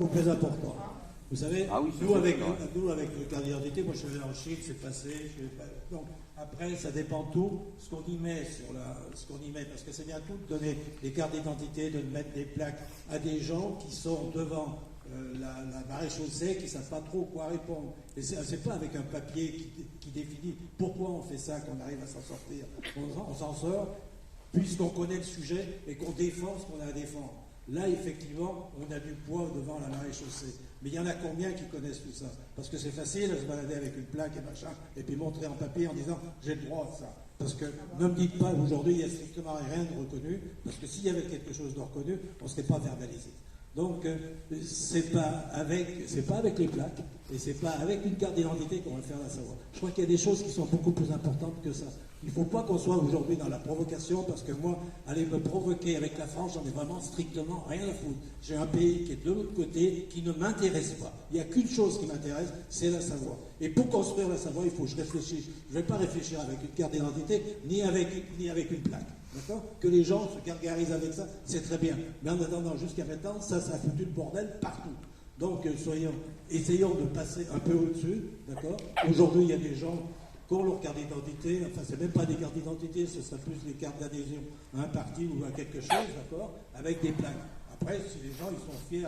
Très important. Vous savez, Oui, nous, avec le carte d'identité, moi je suis allé en Chine, c'est passé. Donc, après, ça dépend tout ce qu'on y met parce que c'est bien tout de donner des cartes d'identité, de mettre des plaques à des gens qui sont devant la maréchaussée, qui ne savent pas trop quoi répondre. Et c'est pas avec un papier qui définit pourquoi on fait ça qu'on arrive à s'en sortir. On s'en sort puisqu'on connaît le sujet et qu'on défend ce qu'on a à défendre. Là, effectivement, on a du poids devant la maréchaussée. Mais il y en a combien qui connaissent tout ça? Parce que c'est facile de se balader avec une plaque et machin, et puis montrer en papier en disant « j'ai le droit à ça ». Parce que ne me dites pas, aujourd'hui, il n'y a strictement rien de reconnu, parce que s'il y avait quelque chose de reconnu, on ne serait pas verbalisé. Donc, c'est pas avec les plaques, et c'est pas avec une carte d'identité qu'on va faire la savoir. Je crois qu'il y a des choses qui sont beaucoup plus importantes que ça. Il ne faut pas qu'on soit aujourd'hui dans la provocation, parce que moi, aller me provoquer avec la France, j'en ai vraiment strictement rien à foutre. J'ai un pays qui est de l'autre côté, qui ne m'intéresse pas. Il n'y a qu'une chose qui m'intéresse, c'est la Savoie. Et pour construire la Savoie, il faut que je réfléchisse. Je ne vais pas réfléchir avec une carte d'identité, ni avec une plaque. D'accord? Que les gens se gargarisent avec ça, c'est très bien. Mais en attendant, jusqu'à maintenant, ça a foutu le bordel partout. Donc, essayons de passer un peu au-dessus. D'accord? Aujourd'hui, il y a des gens qui ont leur carte d'identité, enfin, c'est même pas des cartes d'identité, ce sera plus des cartes d'adhésion à un parti ou à quelque chose, d'accord? Avec des plaques. Après, si les gens ils sont fiers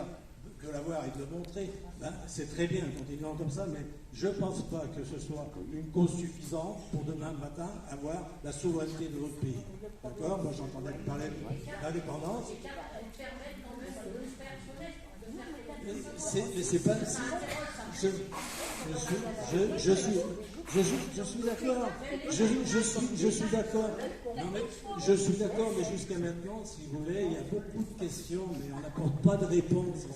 de l'avoir et de le montrer, ben, c'est très bien, continuons comme ça, mais je ne pense pas que ce soit une cause suffisante pour demain matin avoir la souveraineté de notre pays. D'accord? Moi j'entendais parler de l'indépendance. Mais c'est pas. Je suis d'accord. Je suis d'accord. Non, mais je suis d'accord, mais jusqu'à maintenant, si vous voulez, il y a beaucoup de questions, mais on n'apporte pas de réponse.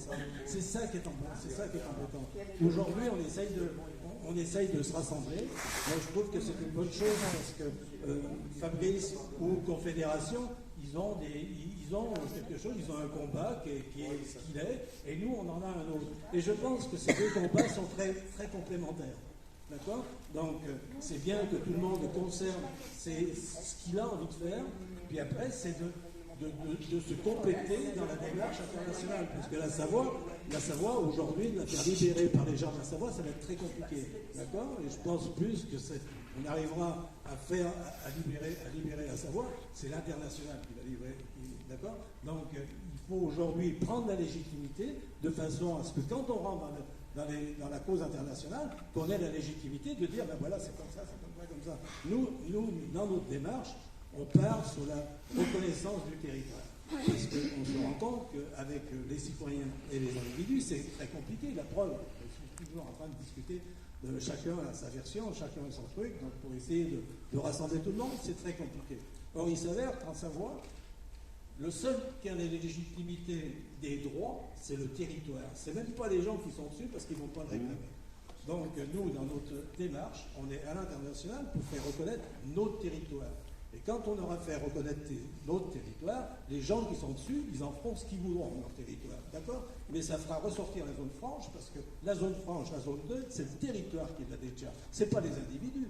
C'est ça qui est embêtant. Aujourd'hui, on essaye de se rassembler. Moi, je trouve que c'est une bonne chose parce que Fabrice ou Confédération, ils ont quelque chose, ils ont un combat qui est ce qu'il est, et nous, on en a un autre. Et je pense que ces deux combats sont très, très complémentaires. D'accord? Donc, c'est bien que tout le monde conserve ce qu'il a envie de faire, puis après, c'est de se compléter dans la démarche internationale, parce que la Savoie aujourd'hui, de la faire libérer par les gens de la Savoie, ça va être très compliqué. D'accord? Et je pense plus que on arrivera à libérer la Savoie, c'est l'international qui va libérer. D'accord? Donc, il faut aujourd'hui prendre la légitimité de façon à ce que quand on rentre dans la cause internationale, qu'on ait la légitimité de dire, ben voilà, c'est comme ça, comme ça. Nous, dans notre démarche, on part sur la reconnaissance du territoire. Parce qu'on se rend compte qu'avec les citoyens et les individus, c'est très compliqué. La preuve, je suis toujours en train de discuter, chacun a sa version, chacun a son truc, donc pour essayer de rassembler tout le monde, c'est très compliqué. Or, il s'avère qu'en Savoie, le seul qui a la légitimité des droits, c'est le territoire. C'est même pas les gens qui sont dessus parce qu'ils ne vont pas le réclamer. Donc nous, dans notre démarche, on est à l'international pour faire reconnaître notre territoire. Et quand on aura fait reconnaître notre territoire, les gens qui sont dessus, ils en feront ce qu'ils voudront dans leur territoire. D'accord? Mais ça fera ressortir la zone franche parce que la zone franche, la zone 2, c'est le territoire qui est de la décharge. Ce n'est pas les individus.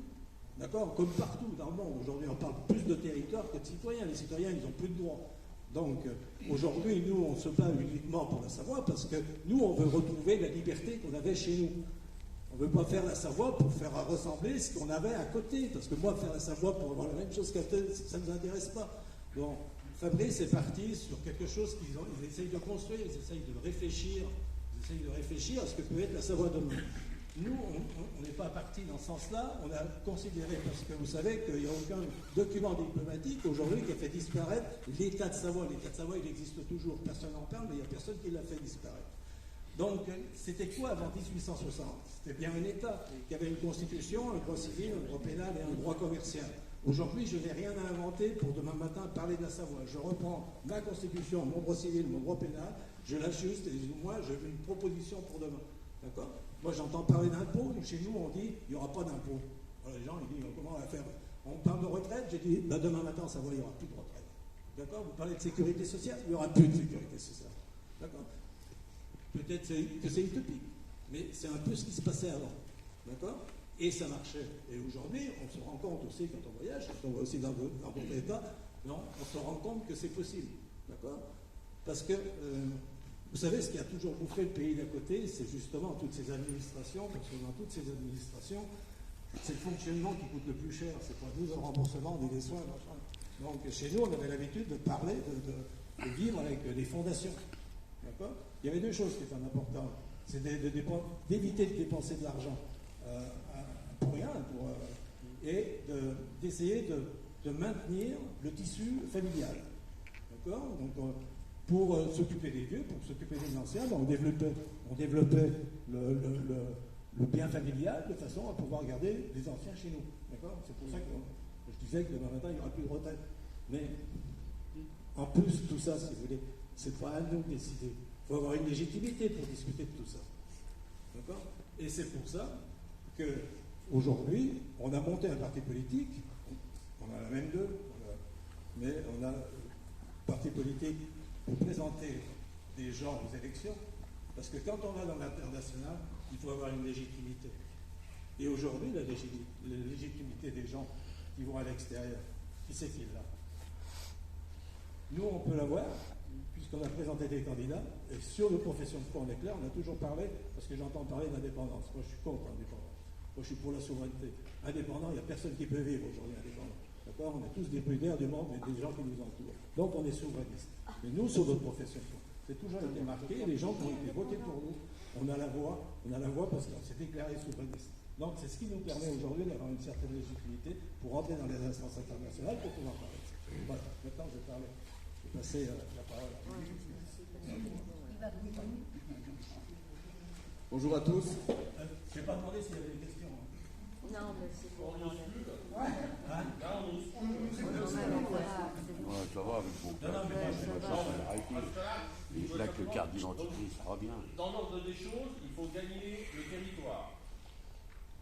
D'accord? Comme partout dans le monde. Aujourd'hui, on parle plus de territoire que de citoyens. Les citoyens, ils n'ont plus de droits. Donc, aujourd'hui, nous, on se bat uniquement pour la Savoie parce que nous, on veut retrouver la liberté qu'on avait chez nous. On ne veut pas faire la Savoie pour faire ressembler ce qu'on avait à côté. Parce que moi, faire la Savoie pour avoir la même chose qu'à côté, ça ne nous intéresse pas. Donc, Fabrice est parti sur quelque chose qu'ils essayent de construire, ils essayent de réfléchir à ce que peut être la Savoie demain. Nous, on n'est pas parti dans ce sens-là, on a considéré, parce que vous savez qu'il n'y a aucun document diplomatique aujourd'hui qui a fait disparaître l'État de Savoie. L'État de Savoie, il existe toujours, personne n'en parle, mais il n'y a personne qui l'a fait disparaître. Donc, c'était quoi avant 1860? C'était bien un État qui avait une constitution, un droit civil, un droit pénal et un droit commercial. Aujourd'hui, je n'ai rien à inventer pour demain matin parler de la Savoie. Je reprends ma constitution, mon droit civil, mon droit pénal, je l'ajuste et moi, je fais une proposition pour demain. D'accord? Moi, j'entends parler d'impôts. Chez nous, on dit il n'y aura pas d'impôts. Les gens, ils disent comment on va faire? On parle de retraite. J'ai dit demain matin, en Savoie, il n'y aura plus de retraite. D'accord? Vous parlez de sécurité sociale, il n'y aura plus de sécurité sociale. D'accord? Peut-être que c'est utopique, mais c'est un peu ce qui se passait avant. D'accord? Et ça marchait. Et aujourd'hui, on se rend compte aussi, quand on voyage, quand on va aussi dans d'autres États, on se rend compte que c'est possible. D'accord? Parce que Vous savez, ce qui a toujours bouffé le pays d'à côté, c'est justement toutes ces administrations, parce que dans toutes ces administrations, c'est le fonctionnement qui coûte le plus cher. C'est pas nous le remboursement ni les soins, machin. Donc chez nous, on avait l'habitude de parler, de vivre avec des fondations. D'accord ? Il y avait deux choses qui étaient importantes. C'est d'éviter de dépenser de l'argent pour rien, et d'essayer de maintenir le tissu familial. D'accord ? Donc, pour s'occuper des vieux, pour s'occuper des anciens, on développait le bien familial de façon à pouvoir garder les anciens chez nous. D'accord ? C'est pour ça que je disais que demain matin, il n'y aura plus de retraite. Mais en plus, tout ça, si vous voulez, c'est pas à nous de décider. Il faut avoir une légitimité pour discuter de tout ça. D'accord ? Et c'est pour ça qu'aujourd'hui, on a monté un parti politique, on a la même deux, mais on a un parti politique pour présenter des gens aux élections, parce que quand on va dans l'international, il faut avoir une légitimité. Et aujourd'hui, la légitimité des gens qui vont à l'extérieur, qui c'est qui là ? Nous, on peut l'avoir, puisqu'on a présenté des candidats, et sur les professions de foi, on est clair, on a toujours parlé, parce que j'entends parler d'indépendance. Moi, je suis contre l'indépendance. Moi, je suis pour la souveraineté. Indépendant, il n'y a personne qui peut vivre aujourd'hui indépendant. D'accord ? On est tous des brutaires du monde, mais des gens qui nous entourent. Donc, on est souverainistes. Mais nous, sur notre profession de foi, c'est toujours été marqué, les gens qui ont été votés pour nous, on a la voix parce qu'on s'est déclaré souverainiste. Donc, c'est ce qui nous permet aujourd'hui d'avoir une certaine légitimité pour entrer dans les instances internationales pour pouvoir parler. Voilà, maintenant, je vais parler. Je vais passer la parole à vous. Bonjour à tous. Je n'ai pas demandé s'il y avait des questions. Non, mais c'est bon. Ouais, ça va avec mon père. Là que le carte d'identité, ça va bien. Dans l'ordre des choses, il faut gagner le territoire.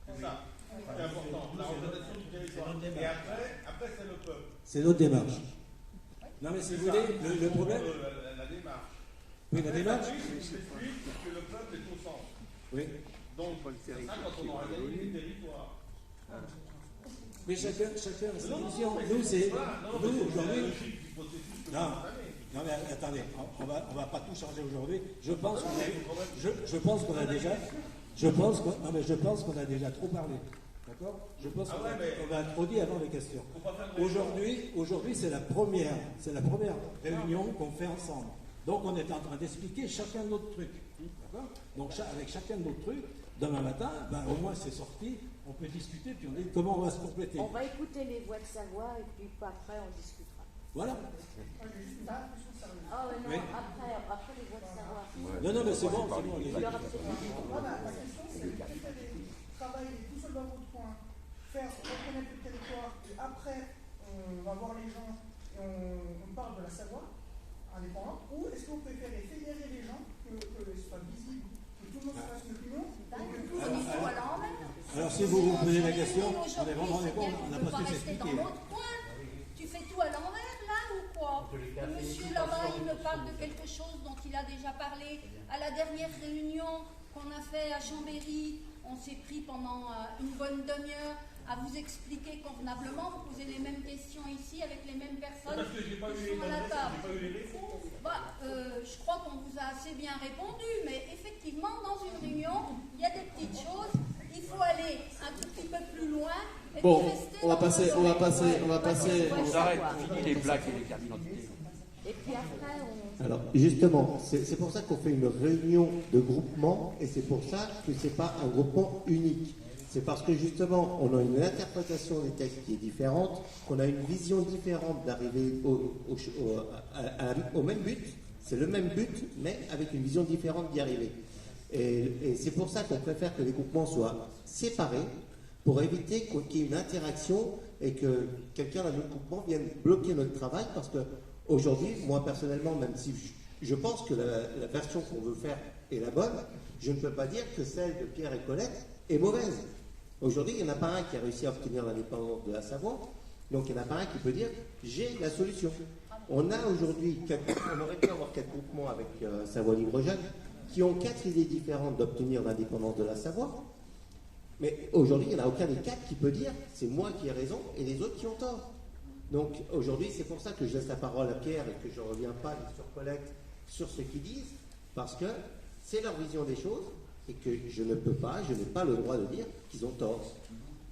C'est ça. C'est important. La représentation du territoire. Et après c'est le peuple. C'est notre démarche. Non, mais si vous voulez, le problème. La démarche. Oui, la démarche. C'est plus que le peuple est au centre. Oui. Donc, c'est ça quand on aura gagné les territoires. Mais chacun a sa vision. Nous, c'est. Nous, aujourd'hui. Non, mais attendez, on va pas tout changer aujourd'hui. Je pense qu'on a déjà. Je pense qu'on a déjà trop parlé. D'accord ? Je pense qu'on a trop dit avant les questions. Aujourd'hui, c'est la première réunion qu'on fait ensemble. Donc, on est en train d'expliquer chacun notre truc. D'accord ? Donc, avec chacun de nos trucs, demain matin, au moins c'est sorti, on peut discuter, puis on dit comment on va se compléter. On va écouter les voix de Savoie, et puis après, on discutera. Voilà. Ah, mais non, après les voix de Savoie. Ouais. Non, mais c'est bon, c'est bon. Il y aura peut-être Voilà, la question, c'est que tu fais travailler tout seul dans votre coin, faire reconnaître le territoire, et après, on va voir les gens et on parle de la Savoie indépendante, ou est-ce que vous préférez fédérer les gens, que ce soit visible, que tout le monde fasse une opinion, et que tout le monde soit là. Alors, si vous vous posez la question, on est vraiment d'accord, on n'a pas pu s'expliquer. Tu fais tout à l'envers, là, ou quoi? Le monsieur là-bas, il me parle de quelque chose dont il a déjà parlé à la dernière réunion qu'on a fait à Chambéry. On s'est pris pendant une bonne demi-heure à vous expliquer convenablement. Vous posez les mêmes questions ici avec les mêmes personnes qui sont à la table. Je crois qu'on vous a assez bien répondu, mais effectivement, dans une réunion, il y a des petites choses. Il faut aller un tout petit peu plus loin. Et bon, puis rester on va passer. On arrête, fini les blagues et les cartes d'identité. Et puis après, Alors, justement, c'est pour ça qu'on fait une réunion de groupement, et c'est pour ça que ce n'est pas un groupement unique. C'est parce que justement, on a une interprétation des textes qui est différente, qu'on a une vision différente d'arriver au même but. C'est le même but, mais avec une vision différente d'y arriver. Et c'est pour ça qu'on préfère que les groupements soient séparés, pour éviter qu'il y ait une interaction et que quelqu'un d'un autre groupement vienne bloquer notre travail, parce que aujourd'hui, moi personnellement, même si je pense que la version qu'on veut faire est la bonne, je ne peux pas dire que celle de Pierre et Colette est mauvaise. Aujourd'hui, il n'y en a pas un qui a réussi à obtenir l'indépendance de la Savoie, donc il n'y en a pas un qui peut dire j'ai la solution. On a aujourd'hui, on aurait pu avoir 4 groupements avec Savoie Libre Jeune, qui ont 4 idées différentes d'obtenir l'indépendance de la Savoie, mais aujourd'hui, il n'y en a aucun des 4 qui peut dire c'est moi qui ai raison et les autres qui ont tort. Donc aujourd'hui, c'est pour ça que je laisse la parole à Pierre et que je ne reviens pas sur Colette sur ce qu'ils disent, Parce que c'est leur vision des choses et que je n'ai pas le droit de dire qu'ils ont tort.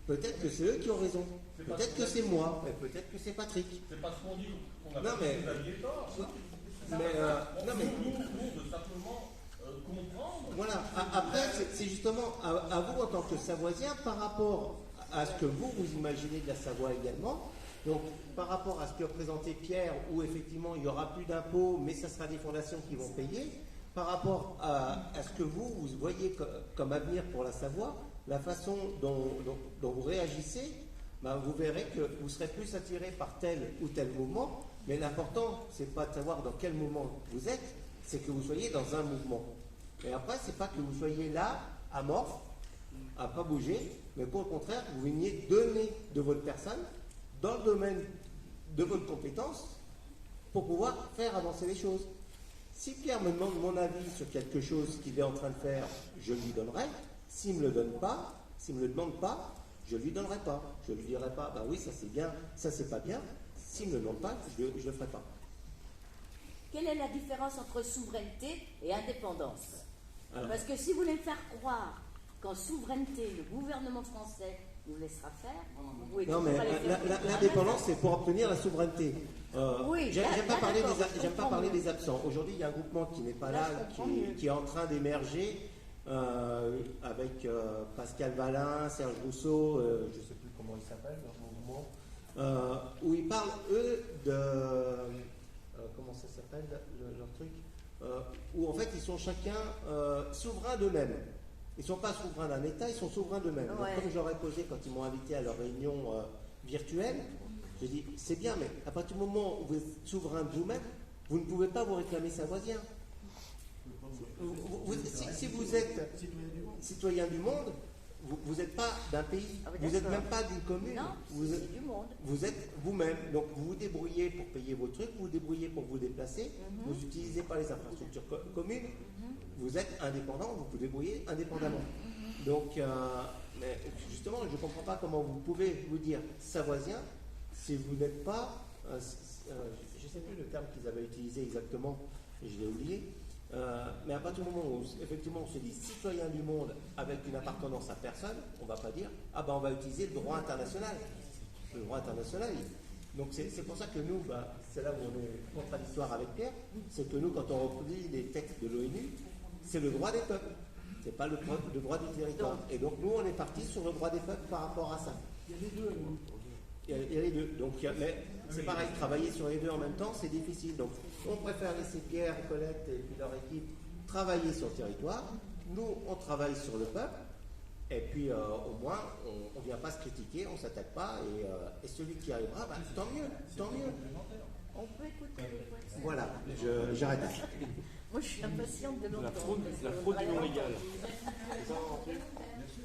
Peut-être que c'est eux qui ont raison. Peut-être que c'est moi, mais peut-être que c'est Patrick. C'est pas ce qu'on dit. On a Non, pas mais- dit que vous aviez tort. Non, mais Nous, on veut simplement comprendre. voilà. Après, c'est justement à vous en tant que Savoisien par rapport à ce que vous imaginez de la Savoie également. Donc, par rapport à ce que représentait Pierre, où effectivement il n'y aura plus d'impôts, mais ce sera des fondations qui vont payer, par rapport à ce que vous voyez comme avenir pour la Savoie, la façon dont vous réagissez, ben, vous verrez que vous serez plus attiré par tel ou tel mouvement, mais l'important, c'est pas de savoir dans quel mouvement vous êtes, c'est que vous soyez dans un mouvement. Et après, c'est pas que vous soyez là, amorphe, à pas bouger, mais qu'au contraire, vous veniez donner de votre personne, dans le domaine de votre compétence, pour pouvoir faire avancer les choses. Si Pierre me demande mon avis sur quelque chose qu'il est en train de faire, je lui donnerai. S'il ne me le donne pas, s'il ne me le demande pas, je ne lui donnerai pas. Je ne lui dirai pas, bah oui, ça c'est bien, ça c'est pas bien. S'il ne me le demande pas, je ne le ferai pas. Quelle est la différence entre souveraineté et indépendance? Alors, Parce que si vous voulez me faire croire qu'en souveraineté, le gouvernement français nous laissera faire, vous pouvez non, toujours mais pas les faire. l'indépendance, c'est pour obtenir la souveraineté. Oui, j'aime pas parler d'accord, je j'aime pas comprends parler mieux. des absents. Aujourd'hui, il y a un groupement qui n'est pas Là, là, je comprends mieux. qui est en train d'émerger avec Pascal Valin, Serge Rousseau, je ne sais plus comment il s'appelle, leur mouvement, où ils parlent, eux, de... comment ça s'appelle, leur truc où en fait, ils sont chacun souverains d'eux-mêmes. Ils ne sont pas souverains d'un État, ils sont souverains d'eux-mêmes. Donc, Ouais. comme je leur ai posé quand ils m'ont invité à leur réunion virtuelle, j'ai dit, c'est bien, mais à partir du moment où vous êtes souverain de vous-même, vous ne pouvez pas vous réclamer savoisien. Si vous êtes citoyen du monde, vous n'êtes pas d'un pays, Ah oui, vous n'êtes d'accord. même pas d'une commune. Non, Vous c'est êtes, du monde. vous êtes vous-même. Donc vous vous débrouillez pour payer vos trucs, vous vous débrouillez pour vous déplacer, vous n'utilisez pas les infrastructures communes, vous êtes indépendant, vous vous débrouillez indépendamment. Donc, mais justement, je ne comprends pas comment vous pouvez vous dire savoisien si vous n'êtes pas, je ne sais plus le terme qu'ils avaient utilisé exactement, je l'ai oublié, mais à partir du moment où effectivement on se dit citoyen du monde avec une appartenance à personne, on ne va pas dire ah ben on va utiliser le droit international. Le droit international. Donc c'est pour ça que nous, c'est là où on est contradictoire avec Pierre, c'est que nous quand on relit les textes de l'ONU, c'est le droit des peuples, c'est pas le droit du territoire. Et donc nous on est parti sur le droit des peuples par rapport à ça. Il y a les deux. Il y a les deux. Donc, mais c'est pareil, travailler sur les deux en même temps, c'est difficile. Donc, on préfère laisser Pierre, Colette et puis leur équipe travailler sur le territoire. Nous, on travaille sur le peuple. Et puis, au moins, on ne vient pas se critiquer, on ne s'attaque pas. Et celui qui arrivera, tant mieux, tant mieux. On peut écouter les voix. Voilà, j'arrête là. Moi, je suis impatiente de l'entendre. La fraude du non légal.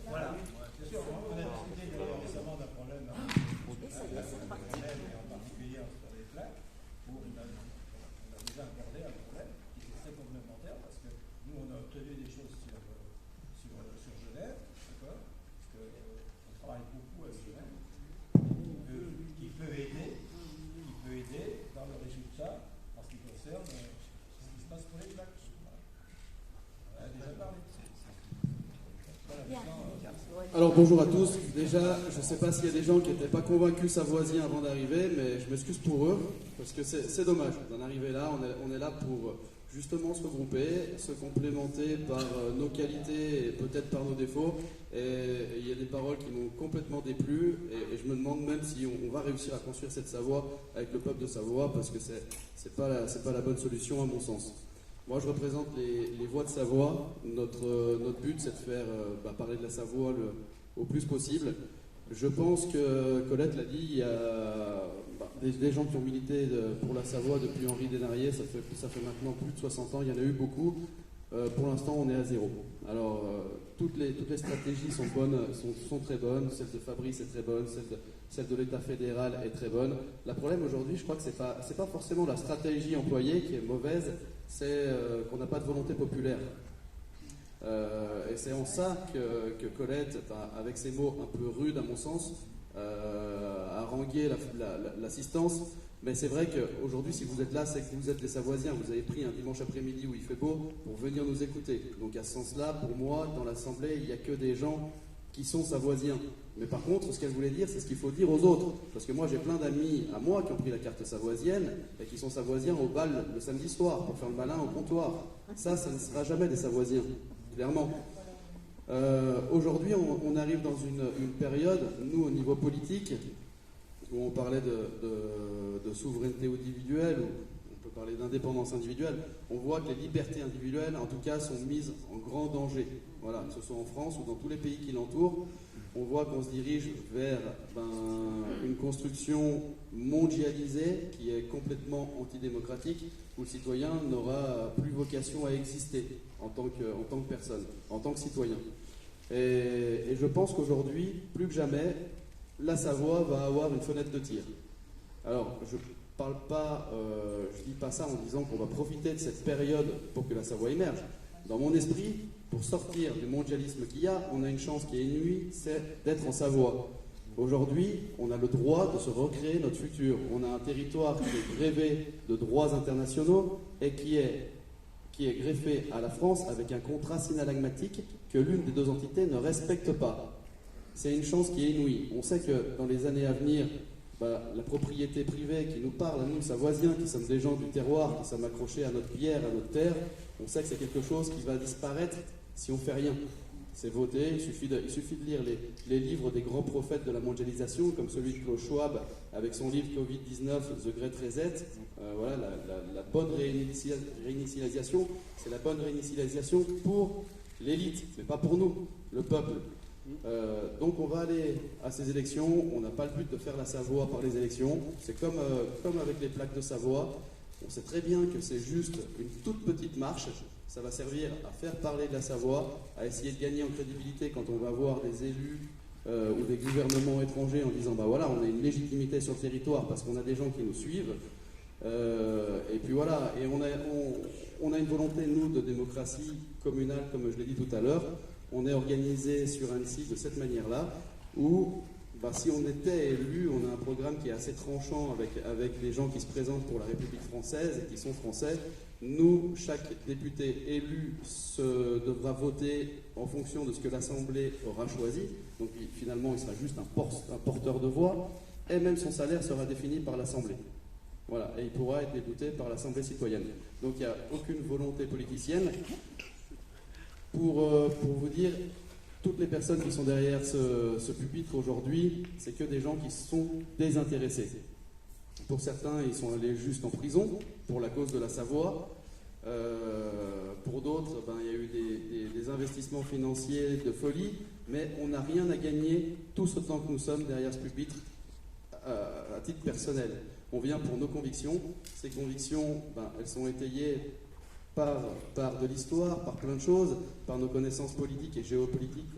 Voilà, c'est sûr, on a discuté récemment d'un problème Et ça y est, c'est reparti. en particulier sur les plaques, où on a déjà abordé un problème qui est très complémentaire parce que nous on a obtenu des choses sur Genève, d'accord, parce qu'on travaille beaucoup avec Genève, qui peut aider dans le résultat en ce qui concerne ce qui se passe pour les plaques. On a déjà parlé. Voilà, Bien. maintenant, Alors bonjour à tous. Déjà, je ne sais pas s'il y a des gens qui n'étaient pas convaincus savoisiens avant d'arriver, mais je m'excuse pour eux, parce que c'est dommage d'en arriver là. On est là pour justement se regrouper, se complémenter par nos qualités et peut-être par nos défauts. Et il y a des paroles qui m'ont complètement déplu, et je me demande même si on va réussir à construire cette Savoie avec le peuple de Savoie, parce que c'est pas la bonne solution à mon sens. Moi, je représente les voix de Savoie. Notre but, c'est de faire parler de la Savoie au plus possible. Je pense que Colette l'a dit, il y a des gens qui ont milité pour la Savoie depuis Henri Dénarié. Ça fait maintenant plus de 60 ans. Il y en a eu beaucoup. Pour l'instant, on est à zéro. Alors, toutes les stratégies sont bonnes, sont très bonnes. Celle de Fabrice est très bonne. Celle de l'État fédéral est très bonne. Le problème aujourd'hui, je crois que c'est pas forcément la stratégie employée qui est mauvaise. C'est qu'on n'a pas de volonté populaire. Et c'est en ça que Colette, avec ses mots un peu rudes à mon sens, a harangué l'assistance. Mais c'est vrai qu'aujourd'hui, si vous êtes là, c'est que vous êtes des Savoisiens. Vous avez pris un dimanche après-midi où il fait beau pour venir nous écouter. Donc à ce sens-là, pour moi, dans l'Assemblée, il n'y a que des gens qui sont Savoisiens. Mais par contre, ce qu'elle voulait dire, c'est ce qu'il faut dire aux autres. Parce que moi, j'ai plein d'amis à moi qui ont pris la carte savoisienne et qui sont Savoisiens au bal le samedi soir pour faire le malin au comptoir. Ça ne sera jamais des Savoisiens, clairement. Aujourd'hui, on arrive dans une période, nous, au niveau politique, où on parlait de souveraineté individuelle, où on peut parler d'indépendance individuelle, on voit que les libertés individuelles, en tout cas, sont mises en grand danger. Voilà, que ce soit en France ou dans tous les pays qui l'entourent, on voit qu'on se dirige vers une construction mondialisée qui est complètement antidémocratique, où le citoyen n'aura plus vocation à exister en tant que personne, en tant que citoyen. Et je pense qu'aujourd'hui, plus que jamais, la Savoie va avoir une fenêtre de tir. Alors, je dis pas ça en disant qu'on va profiter de cette période pour que la Savoie émerge. Dans mon esprit, pour sortir du mondialisme qu'il y a, on a une chance qui est inouïe, c'est d'être en Savoie. Aujourd'hui, on a le droit de se recréer notre futur. On a un territoire qui est grévé de droits internationaux et qui est greffé à la France avec un contrat synalagmatique que l'une des deux entités ne respecte pas. C'est une chance qui est inouïe. On sait que dans les années à venir, la propriété privée qui nous parle, à nous, Savoisiens, qui sommes des gens du terroir, qui sommes accrochés à notre pierre, à notre terre, on sait que c'est quelque chose qui va disparaître si on ne fait rien. C'est voté, il suffit de lire les livres des grands prophètes de la mondialisation, comme celui de Klaus Schwab, avec son livre Covid-19, The Great Reset. Voilà, la bonne réinitialisation, c'est la bonne réinitialisation pour l'élite, mais pas pour nous, le peuple. Donc on va aller à ces élections, on n'a pas le but de faire la Savoie par les élections, c'est comme avec les plaques de Savoie, on sait très bien que c'est juste une toute petite marche, ça va servir à faire parler de la Savoie, à essayer de gagner en crédibilité quand on va voir des élus ou des gouvernements étrangers en disant voilà, on a une légitimité sur le territoire parce qu'on a des gens qui nous suivent, et puis voilà, et on a une volonté, nous, de démocratie communale, comme je l'ai dit tout à l'heure. On est organisé sur Annecy de cette manière-là, où si on était élu, on a un programme qui est assez tranchant avec les gens qui se présentent pour la République française et qui sont français. Nous, chaque député élu devra voter en fonction de ce que l'Assemblée aura choisi. Donc finalement, il sera juste un porteur de voix, et même son salaire sera défini par l'Assemblée. Voilà, et il pourra être député par l'Assemblée citoyenne. Donc il n'y a aucune volonté politicienne. Pour vous dire, toutes les personnes qui sont derrière ce pupitre aujourd'hui, c'est que des gens qui sont désintéressés. Pour certains, ils sont allés juste en prison pour la cause de la Savoie. Pour d'autres, il y a eu des investissements financiers de folie, mais on n'a rien à gagner tous autant que nous sommes derrière ce pupitre à titre personnel. On vient pour nos convictions. Ces convictions, elles sont étayées par de l'histoire, par plein de choses, par nos connaissances politiques et géopolitiques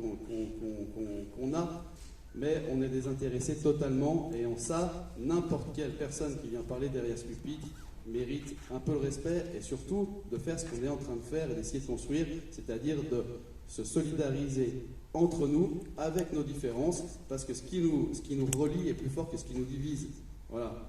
qu'on a, mais on est désintéressé totalement, et en ça, n'importe quelle personne qui vient parler derrière ce pupitre mérite un peu le respect, et surtout de faire ce qu'on est en train de faire et d'essayer de construire, c'est-à-dire de se solidariser entre nous, avec nos différences, parce que ce qui nous relie est plus fort que ce qui nous divise. Voilà.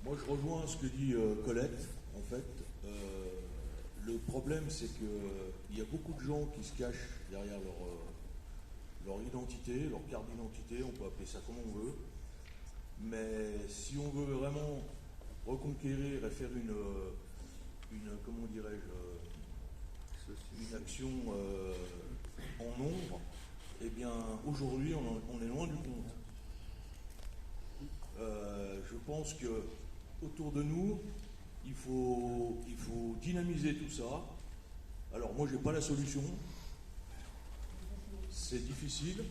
Moi, je rejoins ce que dit Colette. En fait, le problème, c'est qu'il y a beaucoup de gens qui se cachent derrière leur identité, leur carte d'identité, on peut appeler ça comme on veut. Mais si on veut vraiment reconquérir et faire une comment dirais-je, une action en nombre, eh bien, aujourd'hui, on est loin du compte. Je pense que autour de nous, il faut dynamiser tout ça. Alors moi, j'ai pas la solution. C'est difficile.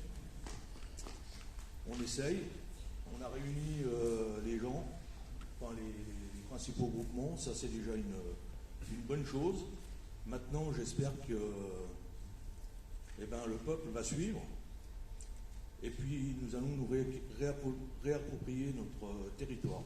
On essaye. On a réuni les gens, enfin les principaux groupements. Ça, c'est déjà une bonne chose. Maintenant, j'espère que le peuple va suivre. Et puis, nous allons nous réapproprier notre territoire.